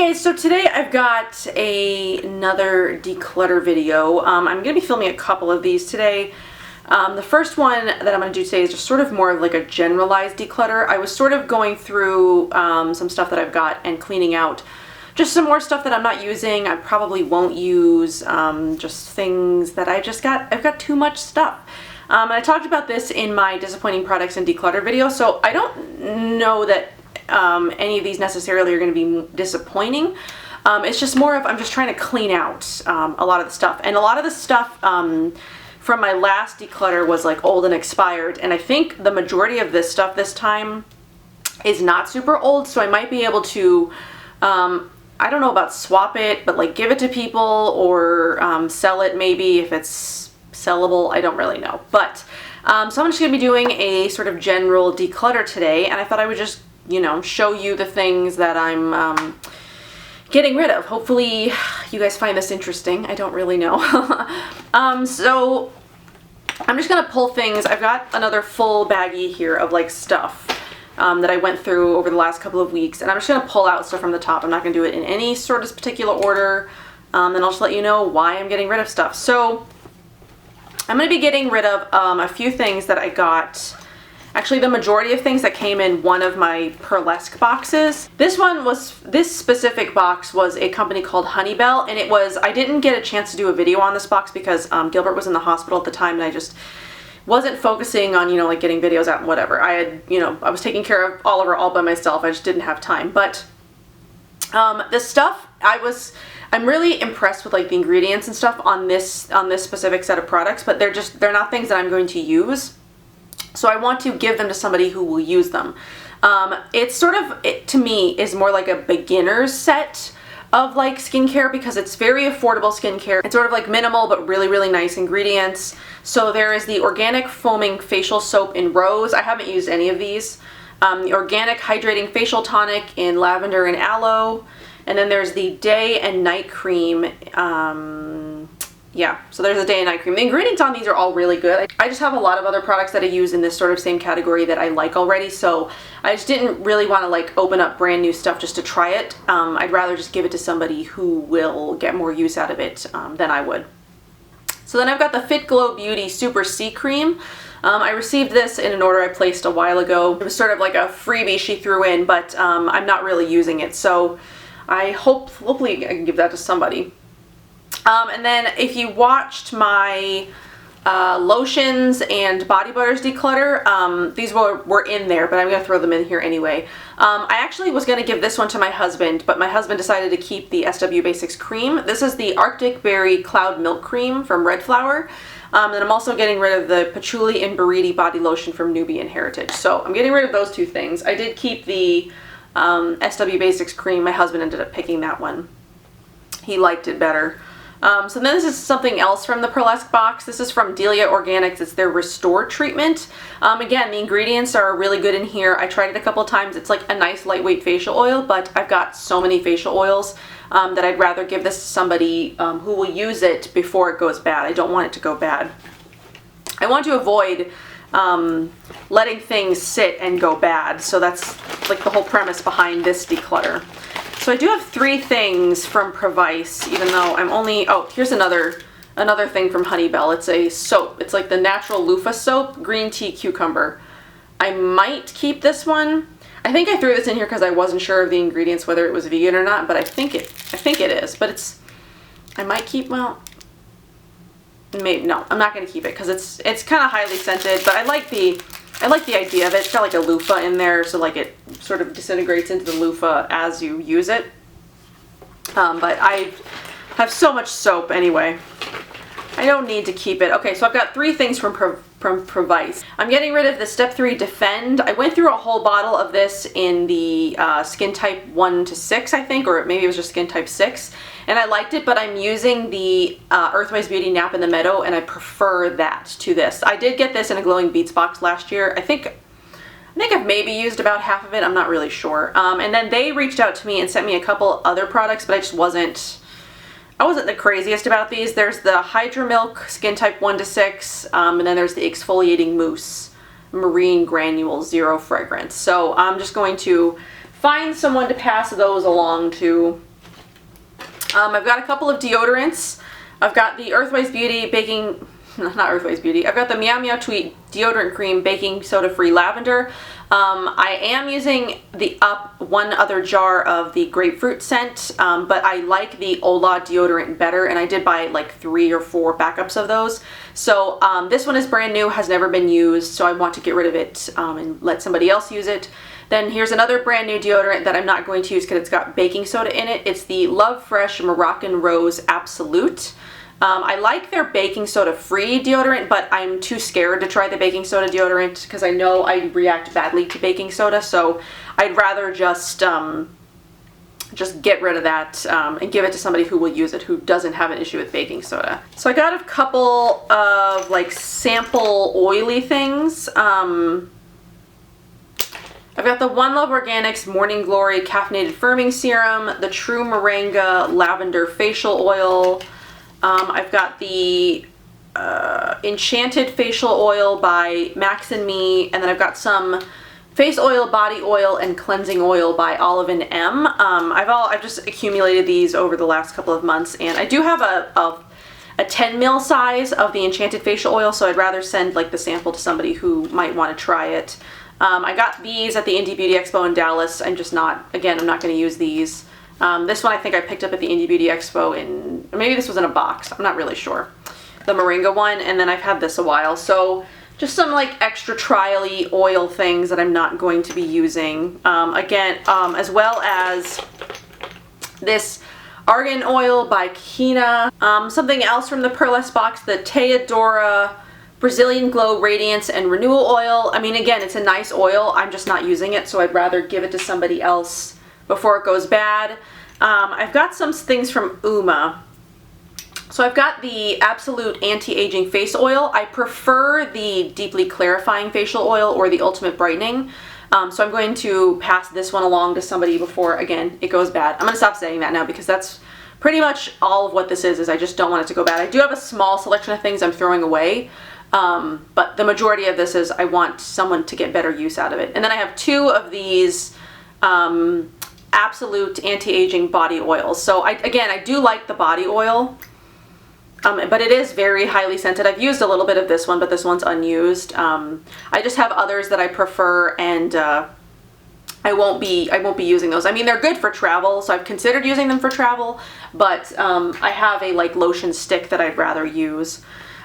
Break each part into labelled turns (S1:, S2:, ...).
S1: Hey guys, so today I've got another declutter video. I'm going to be filming a couple of these today. The first one that I'm going to do today is just sort of more of like a generalized declutter. I was sort of going through some stuff that I've got and cleaning out just some more stuff that I'm not using. I probably won't use, just things that I've got too much stuff. And I talked about this in my disappointing products and declutter video, so I don't know that any of these necessarily are going to be disappointing. It's just more of I'm just trying to clean out a lot of the stuff, and a lot of the stuff from my last declutter was like old and expired, and I think the majority of this stuff this time is not super old, so I might be able to I don't know about swap it, but like give it to people or sell it maybe if it's sellable. I don't really know, but so I'm just going to be doing a sort of general declutter today, and I thought I would just, you know, show you the things that I'm getting rid of. Hopefully you guys find this interesting. I don't really know. So I'm just gonna pull things. I've got another full baggie here of like stuff that I went through over the last couple of weeks, and I'm just gonna pull out stuff from the top. I'm not gonna do it in any sort of particular order, and I'll just let you know why I'm getting rid of stuff. So I'm gonna be getting rid of a few things that I got. Actually, the majority of things that came in one of my Pearlesque boxes. This specific box was a company called Belle, and it was, I didn't get a chance to do a video on this box because Gilbert was in the hospital at the time, and I just wasn't focusing on, you know, like getting videos out and whatever. I had, you know, I was taking care of Oliver all by myself. I just didn't have time. But the stuff, I'm really impressed with like the ingredients and stuff on this specific set of products, but they're not things that I'm going to use. So I want to give them to somebody who will use them. It's sort of, to me, is more like a beginner's set of like skincare because it's very affordable skincare. It's sort of like minimal but really, really nice ingredients. So there is the organic foaming facial soap in rose. I haven't used any of these. The organic hydrating facial tonic in lavender and aloe. And then there's the day and night cream. Yeah, so there's a day and night cream. The ingredients on these are all really good. I just have a lot of other products that I use in this sort of same category that I like already, so I just didn't really want to like open up brand new stuff just to try it. I'd rather just give it to somebody who will get more use out of it than I would. So then I've got the Fitglow Beauty Super C Cream. I received this in an order I placed a while ago. It was sort of like a freebie she threw in, but I'm not really using it, so hopefully I can give that to somebody. And then if you watched my lotions and body butters declutter, these were in there, but I'm going to throw them in here anyway. I actually was going to give this one to my husband, but my husband decided to keep the SW Basics cream. This is the Arctic Berry Cloud Milk Cream from Red Flower. And I'm also getting rid of the Patchouli and Buriti body lotion from Nubian Heritage. So I'm getting rid of those two things. I did keep the SW Basics cream. My husband ended up picking that one. He liked it better. So then this is something else from the Pearlesque box. This is from Delia Organics. It's their Restore treatment. Again, the ingredients are really good in here. I tried it a couple of times. It's like a nice lightweight facial oil, but I've got so many facial oils that I'd rather give this to somebody who will use it before it goes bad. I don't want it to go bad. I want to avoid letting things sit and go bad. So that's like the whole premise behind this declutter. So I do have 3 things from Previse, even though I'm only, oh, here's another thing from Belle. It's a soap. It's like the natural loofah soap, green tea cucumber. I might keep this one. I think I threw this in here because I wasn't sure of the ingredients, whether it was vegan or not, but I think it is. But I might keep, well, maybe, no, I'm not going to keep it because it's kind of highly scented, but I like the idea of it. It's got like a loofah in there, so like it sort of disintegrates into the loofah as you use it. But I have so much soap anyway. I don't need to keep it. Okay, so I've got 3 things from Previse. I'm getting rid of the Step 3 Defend. I went through a whole bottle of this in the skin type 1 to 6, I think, or maybe it was just skin type 6. And I liked it, but I'm using the Earthwise Beauty Nap in the Meadow, and I prefer that to this. I did get this in a Glowing Beats box last year. I think I've maybe used about half of it. I'm not really sure. And then they reached out to me and sent me a couple other products, but I just wasn't the craziest about these. There's the Hydromilk Skin Type 1 to 6, and then there's the Exfoliating Mousse Marine Granules Zero Fragrance. So I'm just going to find someone to pass those along to I've got a couple of deodorants. I've got the Earthwise Beauty baking, not Earthwise Beauty, I've got the Meow Meow Tweet deodorant cream baking soda free lavender. I am using the one other jar of the grapefruit scent, but I like the Ola deodorant better, and I did buy like 3 or 4 backups of those. So this one is brand new, has never been used, so I want to get rid of it and let somebody else use it. Then here's another brand new deodorant that I'm not going to use because it's got baking soda in it. It's the Love Fresh Moroccan Rose Absolute. I like their baking soda free deodorant, but I'm too scared to try the baking soda deodorant because I know I react badly to baking soda, so I'd rather just get rid of that and give it to somebody who will use it, who doesn't have an issue with baking soda. So I got a couple of like sample oily things. I've got the One Love Organics Morning Glory Caffeinated Firming Serum, the True Moringa Lavender Facial Oil. I've got the Enchanted Facial Oil by Max and Me, and then I've got some face oil, body oil, and cleansing oil by Olive and M. I've just accumulated these over the last couple of months, and I do have a 10 ml size of the Enchanted Facial Oil, so I'd rather send like the sample to somebody who might want to try it. I got these at the Indie Beauty Expo in Dallas. I'm not going to use these. This one I think I picked up at the Indie Beauty Expo maybe this was in a box, I'm not really sure. The Moringa one, and then I've had this a while. So just some like extra trial-y oil things that I'm not going to be using. As well as this Argan Oil by Kina. Something else from the Pearlescent box, the Teadora Brazilian Glow Radiance and Renewal Oil. I mean, again, it's a nice oil. I'm just not using it, so I'd rather give it to somebody else before it goes bad. I've got some things from Uma. So I've got the Absolute Anti-Aging Face Oil. I prefer the Deeply Clarifying Facial Oil or the Ultimate Brightening. So I'm going to pass this one along to somebody before, again, it goes bad. I'm going to stop saying that now because that's pretty much all of what this is I just don't want it to go bad. I do have a small selection of things I'm throwing away. But the majority of this is I want someone to get better use out of it. And then I have 2 of these Absolute Anti-Aging Body Oils. So I do like the body oil, but it is very highly scented. I've used a little bit of this one, but this one's unused. I just have others that I prefer, and I won't be using those. I mean, they're good for travel, so I've considered using them for travel, but I have a like lotion stick that I'd rather use.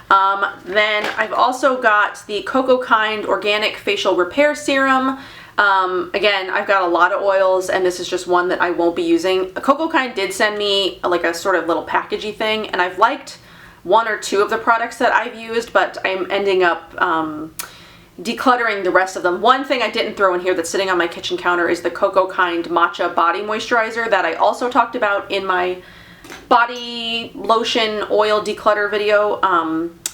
S1: Then I've also got the Cocokind Organic Facial Repair Serum. Again, I've got a lot of oils, and this is just one that I won't be using. Cocokind did send me like a sort of little packagey thing, and I've liked 1 or 2 of the products that I've used, but I'm ending up decluttering the rest of them. One thing I didn't throw in here that's sitting on my kitchen counter is the Cocokind Matcha Body Moisturizer that I also talked about in my body lotion oil declutter video.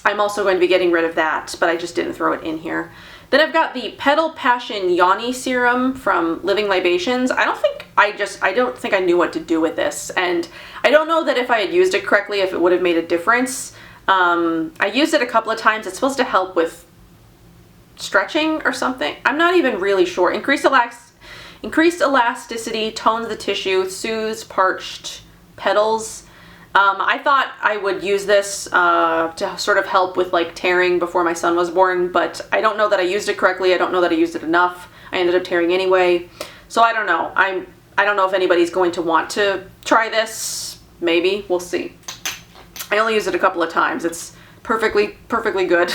S1: I'm also going to be getting rid of that, but I just didn't throw it in here. Then I've got the Petal Passion Yoni Serum from Living Libations. I don't think I knew what to do with this, and I don't know that if I had used it correctly, if it would have made a difference. I used it a couple of times. It's supposed to help with stretching or something. I'm not even really sure. Increased elasticity, tones the tissue, soothes parched petals. I thought I would use this to sort of help with like tearing before my son was born, but I don't know that I used it correctly. I don't know that I used it enough. I ended up tearing anyway. So I don't know. I don't know if anybody's going to want to try this. Maybe. We'll see. I only used it a couple of times. It's perfectly good.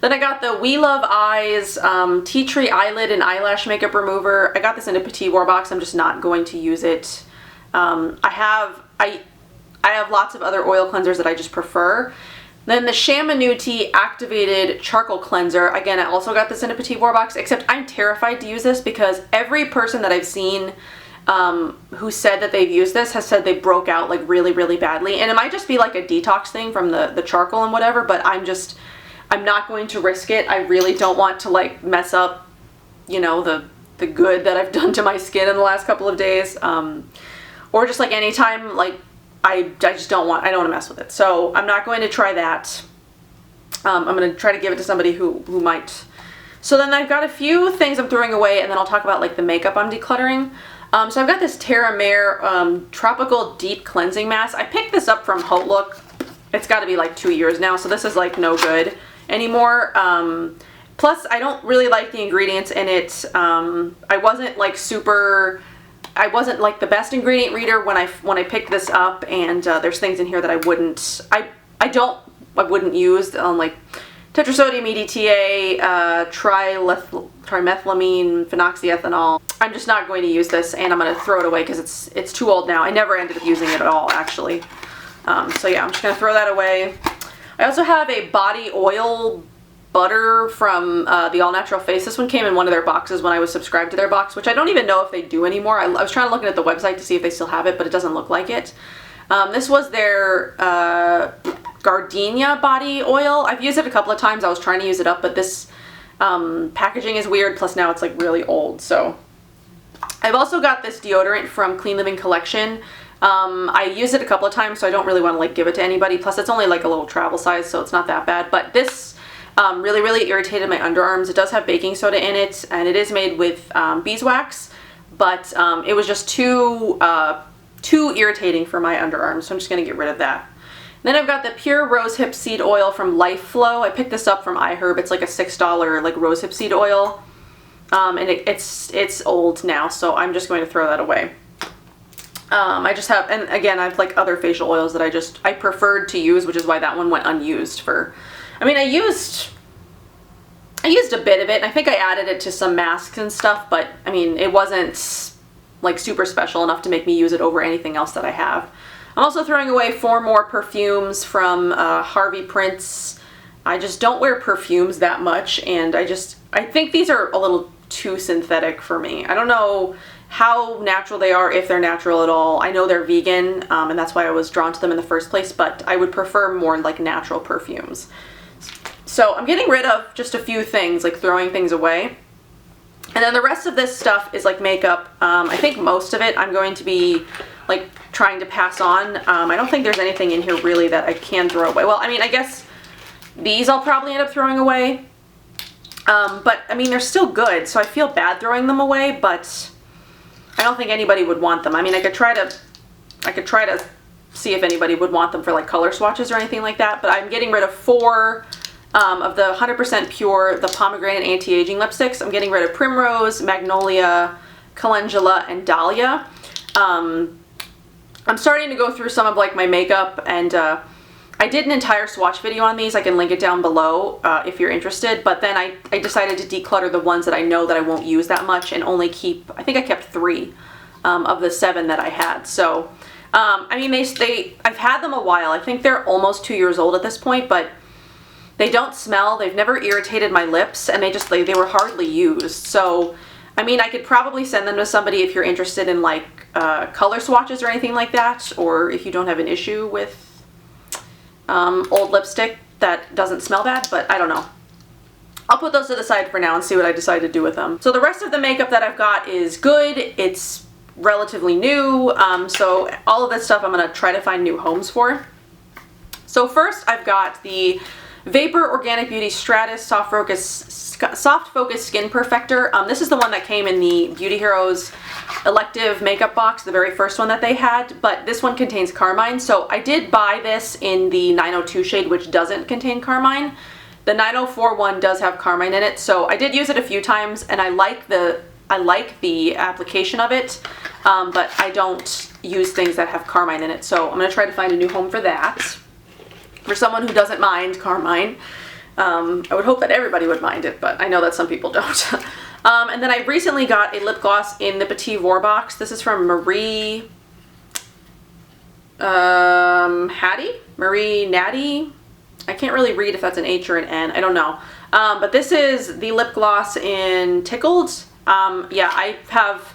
S1: Then I got the We Love Eyes Tea Tree Eyelid and Eyelash Makeup Remover. I got this in a Petit War box. I'm just not going to use it. I have lots of other oil cleansers that I just prefer. Then the Shamanuti Activated Charcoal Cleanser. Again, I also got this in a Petit War box, except I'm terrified to use this because every person that I've seen who said that they've used this has said they broke out like really, really badly. And it might just be like a detox thing from the charcoal and whatever, but I'm not going to risk it. I really don't want to like mess up, you know, the good that I've done to my skin in the last couple of days. Or just like anytime, like, I don't want to mess with it. So I'm not going to try that. I'm going to try to give it to somebody who might. So then I've got a few things I'm throwing away, and then I'll talk about like the makeup I'm decluttering. So I've got this Terra Mare Tropical Deep Cleansing Mask. I picked this up from Look. It's got to be like 2 years now, so this is like no good anymore. Plus, I don't really like the ingredients in it. I wasn't like the best ingredient reader when I picked this up, and there's things in here that I wouldn't use, like tetrasodium EDTA, trimethylamine, phenoxyethanol. I'm just not going to use this, and I'm going to throw it away because it's too old now. I never ended up using it at all, actually. So yeah, I'm just going to throw that away. I also have a body oil butter from the All Natural Face. This one came in one of their boxes when I was subscribed to their box, which I don't even know if they do anymore. I was trying to look at the website to see if they still have it, but it doesn't look like it. This was their Gardenia body oil. I've used it a couple of times. I was trying to use it up, but this packaging is weird, plus now it's like really old. So I've also got this deodorant from Clean Living Collection. I used it a couple of times, so I don't really want to like give it to anybody. Plus it's only like a little travel size, so it's not that bad. But this really irritated my underarms. It does have baking soda in it, and it is made with beeswax, but it was just too irritating for my underarms, so I'm just going to get rid of that. Then I've got the Pure Rosehip Seed Oil from Life Flow. I picked this up from iHerb. It's like a $6 like rosehip seed oil, and it's old now, so I'm just going to throw that away. I just have, and again, I have like other facial oils that I preferred to use, which is why that one went unused for, I mean, I used a bit of it, and I think I added it to some masks and stuff, but I mean, it wasn't like super special enough to make me use it over anything else that I have. I'm also throwing away 4 more perfumes from Harvey Prince. I just don't wear perfumes that much, and I think these are a little too synthetic for me. I don't know how natural they are, if they're natural at all. I know they're vegan, and that's why I was drawn to them in the first place, but I would prefer more like natural perfumes. So I'm getting rid of just a few things, like throwing things away. And then the rest of this stuff is like makeup. I think most of it I'm going to be like trying to pass on. I don't think there's anything in here really that I can throw away. Well, I mean, I guess these I'll probably end up throwing away. But I mean, they're still good, so I feel bad throwing them away, but I don't think anybody would want them. I mean, I could try to see if anybody would want them for like color swatches or anything like that, but I'm getting rid of 4 of the 100% pure, the pomegranate anti-aging lipsticks. I'm getting rid of Primrose, Magnolia, Calendula, and Dahlia. I'm starting to go through some of like my makeup, and I did an entire swatch video on these. I can link it down below if you're interested, but then I decided to declutter the ones that I know that I won't use that much and only keep, I think I kept 3 of the 7 that I had. So, I mean, I've had them a while. I think they're almost 2 years old at this point, but they don't smell. They've never irritated my lips, and they were hardly used. So, I mean, I could probably send them to somebody if you're interested in like color swatches or anything like that, or if you don't have an issue with old lipstick that doesn't smell bad, but I don't know. I'll put those to the side for now and see what I decide to do with them. So the rest of the makeup that I've got is good. It's relatively new, so all of this stuff I'm going to try to find new homes for. So first I've got the Vapor Organic Beauty Stratus Soft Focus Skin Perfector. This is the one that came in the Beauty Heroes elective makeup box, the very first one that they had, but this one contains carmine. So I did buy this in the 902 shade, which doesn't contain carmine. The 904 one does have carmine in it, so I did use it a few times, and I like the application of it, but I don't use things that have carmine in it, so I'm going to try to find a new home for that. For someone who doesn't mind carmine. I would hope that everybody would mind it, but I know that some people don't. And then I recently got a lip gloss in the Petit Vour box. This is from Marie Natty. I can't really read if that's an H or an N. I don't know. But this is the lip gloss in Tickled. Yeah, I have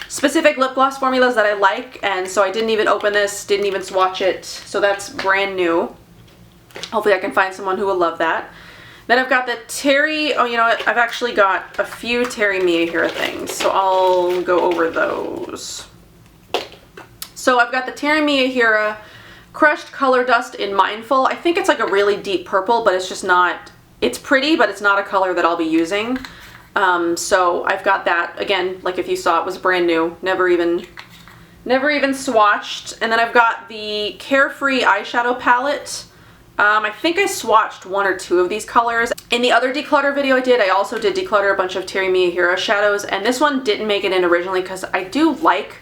S1: specific lip gloss formulas that I like, and so I didn't even open this, didn't even swatch it. So that's brand new. Hopefully I can find someone who will love that. Then I've got the Terry, oh, you know what, I've actually got a few Terry Miyahira things, so I'll go over those. So I've got the Terry Miyahira Crushed Color Dust in Mindful. I think it's like a really deep purple, but it's just not, it's pretty, but it's not a color that I'll be using. So I've got that. Again, like if you saw, it was brand new. Never even swatched. And then I've got the Carefree eyeshadow palette. I think I swatched 1 or 2 of these colors. In the other declutter video I did, I also did declutter a bunch of Terry Miyahiro shadows, and this one didn't make it in originally because I do like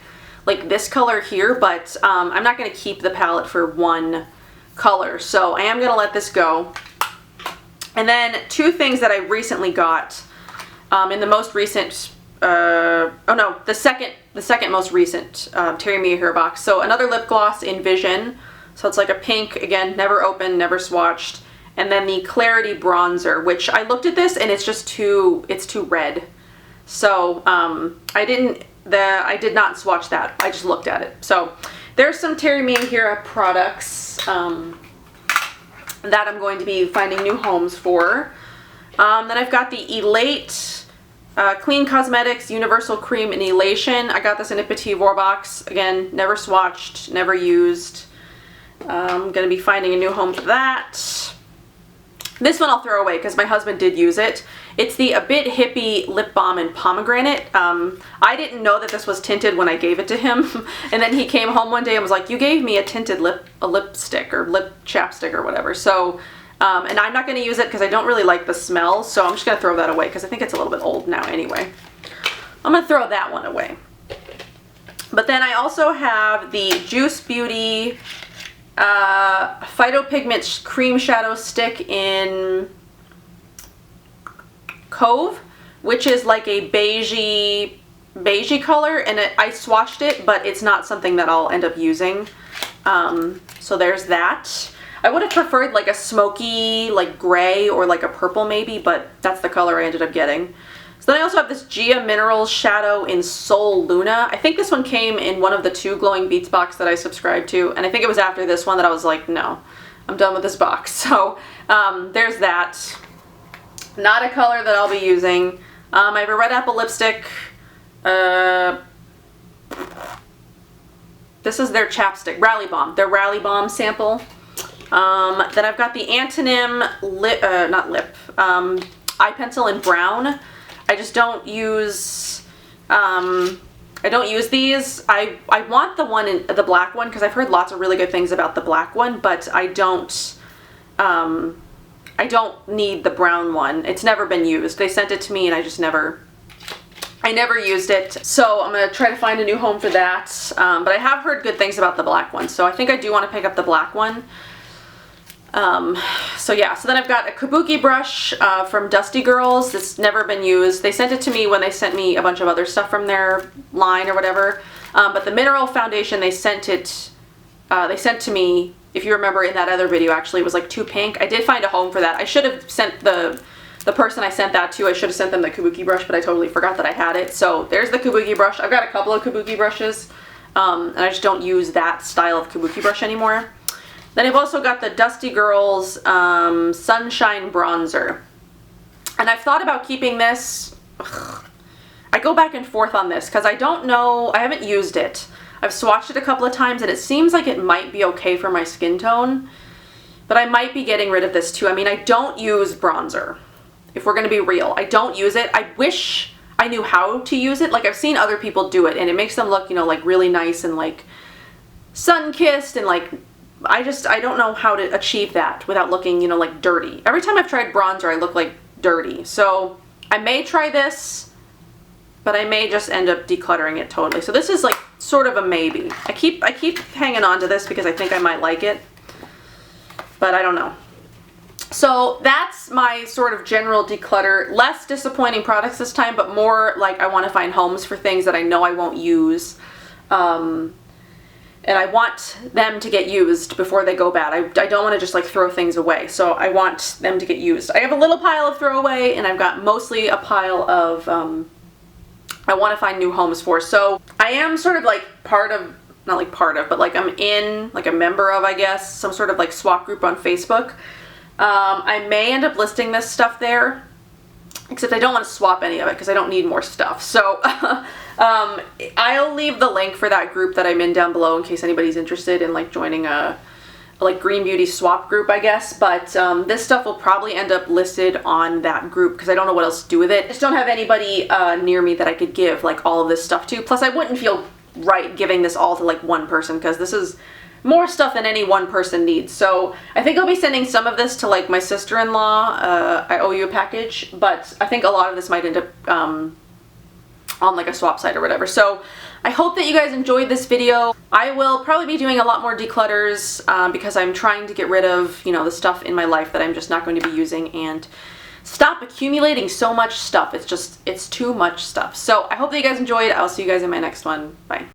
S1: this color here, but I'm not going to keep the palette for one color, so I am going to let this go. And then 2 things that I recently got in the most recent, the second most recent Terry Miyahiro box. So another lip gloss in Vision. So it's like a pink, again, never opened, never swatched. And then the Clarity bronzer, which I looked at this and it's just it's too red. So I did not swatch that. I just looked at it. So there's some Terry Miyahiro products that I'm going to be finding new homes for. Then I've got the Elate Clean Cosmetics Universal Cream in Elation. I got this in a Petit Vour box. Again, never swatched, never used. I'm going to be finding a new home for that. This one I'll throw away because my husband did use it. It's the A Bit Hippie Lip Balm in Pomegranate. I didn't know that this was tinted when I gave it to him. And then he came home one day and was like, you gave me a tinted lipstick or lip chapstick or whatever. So, and I'm not going to use it because I don't really like the smell. So I'm just going to throw that away because I think it's a little bit old now anyway. I'm going to throw that one away. But then I also have the Juice Beauty Phytopigment Cream Shadow Stick in Cove, which is like a beigey color, and I swatched it, but it's not something that I'll end up using. So there's that. I would have preferred like a smoky, like gray or like a purple maybe, but that's the color I ended up getting. So then I also have this Gia Minerals Shadow in Soul Luna. I think this one came in one of the 2 Glowing Beats box that I subscribed to, and I think it was after this one that I was like, no, I'm done with this box. So there's that. Not a color that I'll be using. I have a Red Apple lipstick. This is their chapstick, Rally Balm, their Rally Balm sample. Then I've got the Antonym eye pencil in brown. I just don't use, I don't use these. I want the black one because I've heard lots of really good things about the black one, but I don't need the brown one. It's never been used. They sent it to me and I never used it. So I'm going to try to find a new home for that. But I have heard good things about the black one. So I think I do want to pick up the black one. So yeah, so then I've got a Kabuki brush from Dusty Girls. It's never been used. They sent it to me when they sent me a bunch of other stuff from their line or whatever. But the mineral foundation they sent to me, if you remember in that other video, actually it was like too pink. I did find a home for that. I should have sent the person I sent that to, I should have sent them the Kabuki brush, but I totally forgot that I had it. So there's the Kabuki brush. I've got a couple of Kabuki brushes, and I just don't use that style of Kabuki brush anymore. Then I've also got the Dusty Girls Sunshine Bronzer. And I've thought about keeping this. I go back and forth on this because I don't know, I haven't used it. I've swatched it a couple of times and it seems like it might be okay for my skin tone. But I might be getting rid of this too. I mean, I don't use bronzer. If we're going to be real, I don't use it. I wish I knew how to use it. Like I've seen other people do it and it makes them look, you know, like really nice and like sun-kissed and like I don't know how to achieve that without looking, you know, like dirty. Every time I've tried bronzer, I look like dirty. So I may try this, but I may just end up decluttering it totally. So this is like sort of a maybe. I keep hanging on to this because I think I might like it, but I don't know. So that's my sort of general declutter. Less disappointing products this time, but more like I want to find homes for things that I know I won't use. And I want them to get used before they go bad. I don't want to just like throw things away. So I want them to get used. I have a little pile of throwaway and I've got mostly a pile of I want to find new homes for. So I am sort of like not like part of, but like I'm in like a member of, I guess, some sort of like swap group on Facebook. I may end up listing this stuff there, except I don't want to swap any of it because I don't need more stuff. So I'll leave the link for that group that I'm in down below in case anybody's interested in like joining a like Green Beauty swap group, I guess, but this stuff will probably end up listed on that group because I don't know what else to do with it. I just don't have anybody near me that I could give like all of this stuff to. Plus I wouldn't feel right giving this all to like one person because this is more stuff than any one person needs. So I think I'll be sending some of this to like my sister-in-law. I owe you a package, but I think a lot of this might end up on like a swap site or whatever. So I hope that you guys enjoyed this video. I will probably be doing a lot more declutters because I'm trying to get rid of, you know, the stuff in my life that I'm just not going to be using and stop accumulating so much stuff. It's too much stuff. So I hope that you guys enjoyed. I'll see you guys in my next one. Bye.